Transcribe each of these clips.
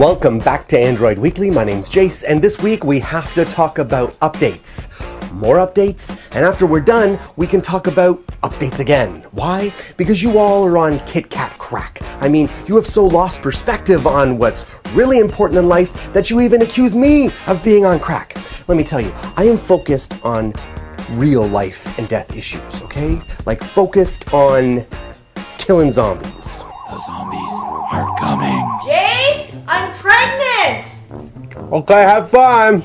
Welcome back to Android Weekly. My name's Jayce, and this week we have to talk about updates. More updates, and after we're done, we can talk about updates again. Why? Because you all are on KitKat crack. I mean, you have so lost perspective on what's really important in life that you even accuse me of being on crack. Let me tell you, I am focused on real life and death issues, okay? Like focused on killing zombies. The zombies are coming. Jayce, I'm pregnant! Okay, have fun!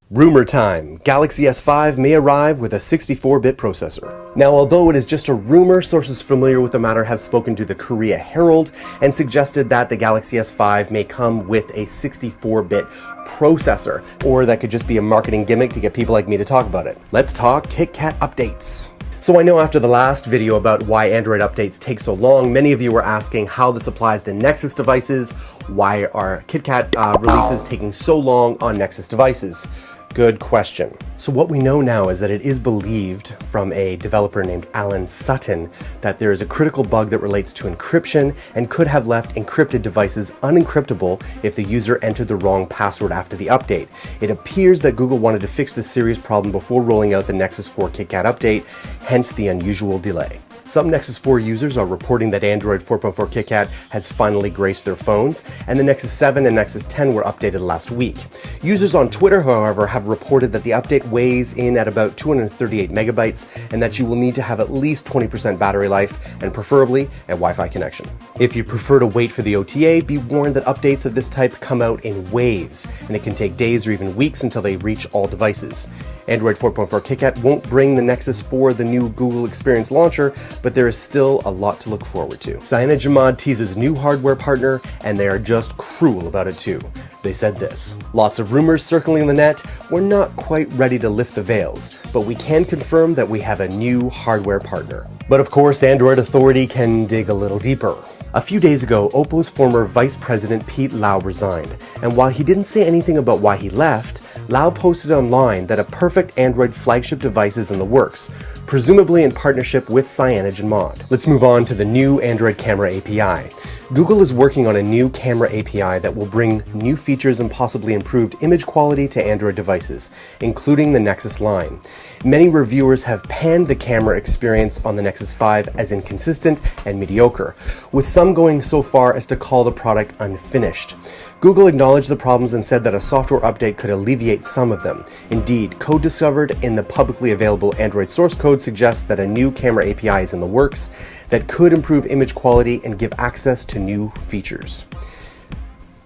Rumor time. Galaxy S5 may arrive with a 64-bit processor. Now, although it is just a rumor, sources familiar with the matter have spoken to the Korea Herald and suggested that the Galaxy S5 may come with a 64-bit processor, or that could just be a marketing gimmick to get people like me to talk about it. Let's talk KitKat updates. So I know after the last video about why Android updates take so long, many of you were asking how this applies to Nexus devices. Why are KitKat releases taking so long on Nexus devices? Good question. So what we know now is that it is believed from a developer named Alan Sutton that there is a critical bug that relates to encryption and could have left encrypted devices unencryptable if the user entered the wrong password after the update. It appears that Google wanted to fix this serious problem before rolling out the Nexus 4 KitKat update, hence the unusual delay. Some Nexus 4 users are reporting that Android 4.4 KitKat has finally graced their phones, and the Nexus 7 and Nexus 10 were updated last week. Users on Twitter, however, have reported that the update weighs in at about 238 megabytes, and that you will need to have at least 20% battery life, and preferably a Wi-Fi connection. If you prefer to wait for the OTA, be warned that updates of this type come out in waves, and it can take days or even weeks until they reach all devices. Android 4.4 KitKat won't bring the Nexus 4 the new Google Experience launcher, but there is still a lot to look forward to. CyanogenMod teases new hardware partner, and they are just cruel about it too. They said this: lots of rumors circling the net. We're not quite ready to lift the veils, but we can confirm that we have a new hardware partner. But of course, Android Authority can dig a little deeper. A few days ago, Oppo's former vice president Pete Lau resigned, and while he didn't say anything about why he left, Lau posted online that a perfect Android flagship device is in the works, presumably in partnership with CyanogenMod. Let's move on to the new Android camera API. Google is working on a new camera API that will bring new features and possibly improved image quality to Android devices, including the Nexus line. Many reviewers have panned the camera experience on the Nexus 5 as inconsistent and mediocre, with some going so far as to call the product unfinished. Google acknowledged the problems and said that a software update could alleviate some of them. Indeed, code discovered in the publicly available Android source code suggests that a new camera API is in the works that could improve image quality and give access to new features.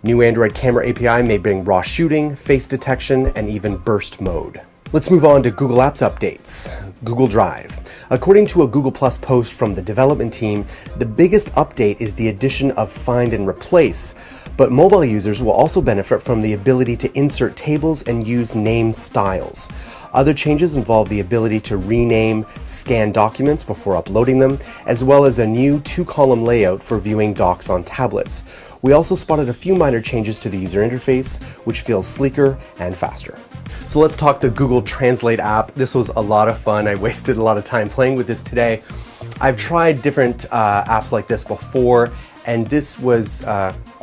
New Android camera API may bring raw shooting, face detection, and even burst mode. Let's move on to Google Apps updates. Google Drive. According to a Google Plus post from the development team, the biggest update is the addition of Find and Replace, but mobile users will also benefit from the ability to insert tables and use name styles. Other changes involve the ability to rename scanned documents before uploading them, as well as a new two-column layout for viewing docs on tablets. We also spotted a few minor changes to the user interface, which feels sleeker and faster. So let's talk the Google Translate app. This was a lot of fun. I wasted a lot of time playing with this today. I've tried different apps like this before, and this was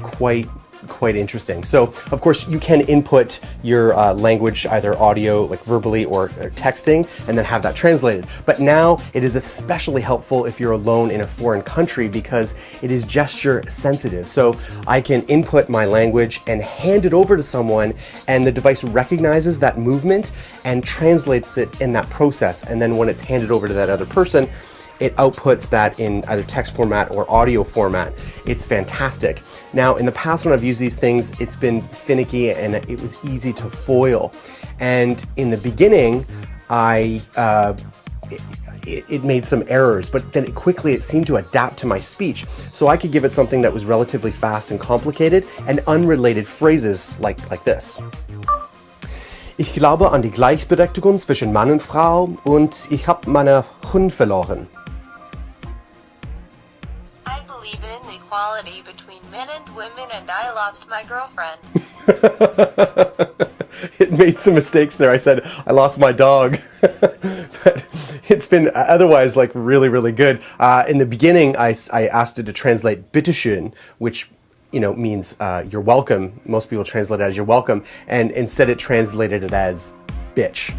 quite interesting. So of course you can input your language, either audio, like verbally, or texting, and then have that translated. But now it is especially helpful if you're alone in a foreign country because it is gesture sensitive. So I can input my language and hand it over to someone, and the device recognizes that movement and translates it in that process. And then when it's handed over to that other person, it outputs that in either text format or audio format. It's fantastic. Now, in the past when I've used these things, it's been finicky and it was easy to foil. And in the beginning, it made some errors, but then it seemed to adapt to my speech. So I could give it something that was relatively fast and complicated, and unrelated phrases like this. Ich glaube an die Gleichberechtigung zwischen Mann und Frau und ich habe meine Hund verloren. Equality between men and women, and I lost my girlfriend. It made some mistakes there. I said, I lost my dog. But It's been otherwise like really, really good. In the beginning, I asked it to translate bitteschön, which means you're welcome. Most people translate it as you're welcome, and instead it translated it as bitch.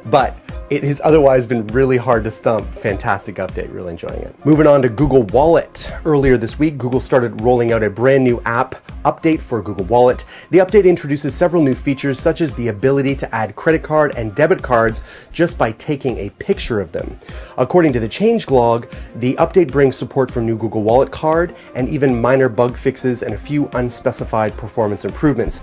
But it has otherwise been really hard to stump. Fantastic update, really enjoying it. Moving on to Google Wallet. Earlier this week, Google started rolling out a brand new app update for Google Wallet. The update introduces several new features, such as the ability to add credit card and debit cards just by taking a picture of them. According to the changelog, the update brings support for new Google Wallet card and even minor bug fixes and a few unspecified performance improvements.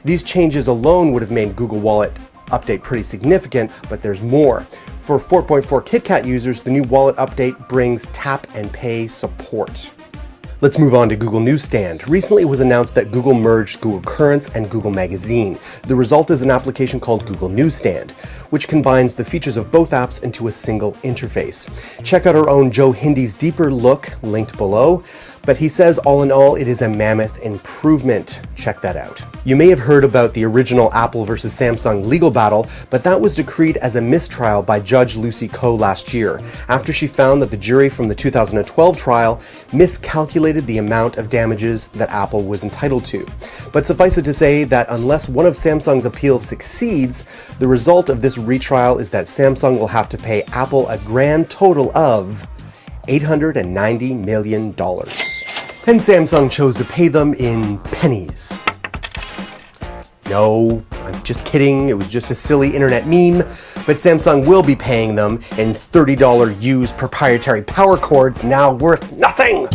These changes alone would have made Google Wallet update pretty significant, but there's more. For 4.4 KitKat users, the new wallet update brings tap and pay support. Let's move on to Google Newsstand. Recently, it was announced that Google merged Google Currents and Google Magazine. The result is an application called Google Newsstand, which combines the features of both apps into a single interface. Check out our own Joe Hindy's deeper look, linked below. But he says, all in all, it is a mammoth improvement. Check that out. You may have heard about the original Apple versus Samsung legal battle, but that was decreed as a mistrial by Judge Lucy Koh last year, after she found that the jury from the 2012 trial miscalculated the amount of damages that Apple was entitled to. But suffice it to say that unless one of Samsung's appeals succeeds, the result of this retrial is that Samsung will have to pay Apple a grand total of $890 million. And Samsung chose to pay them in pennies. No, I'm just kidding. It was just a silly internet meme. But Samsung will be paying them in $30 used proprietary power cords now worth nothing.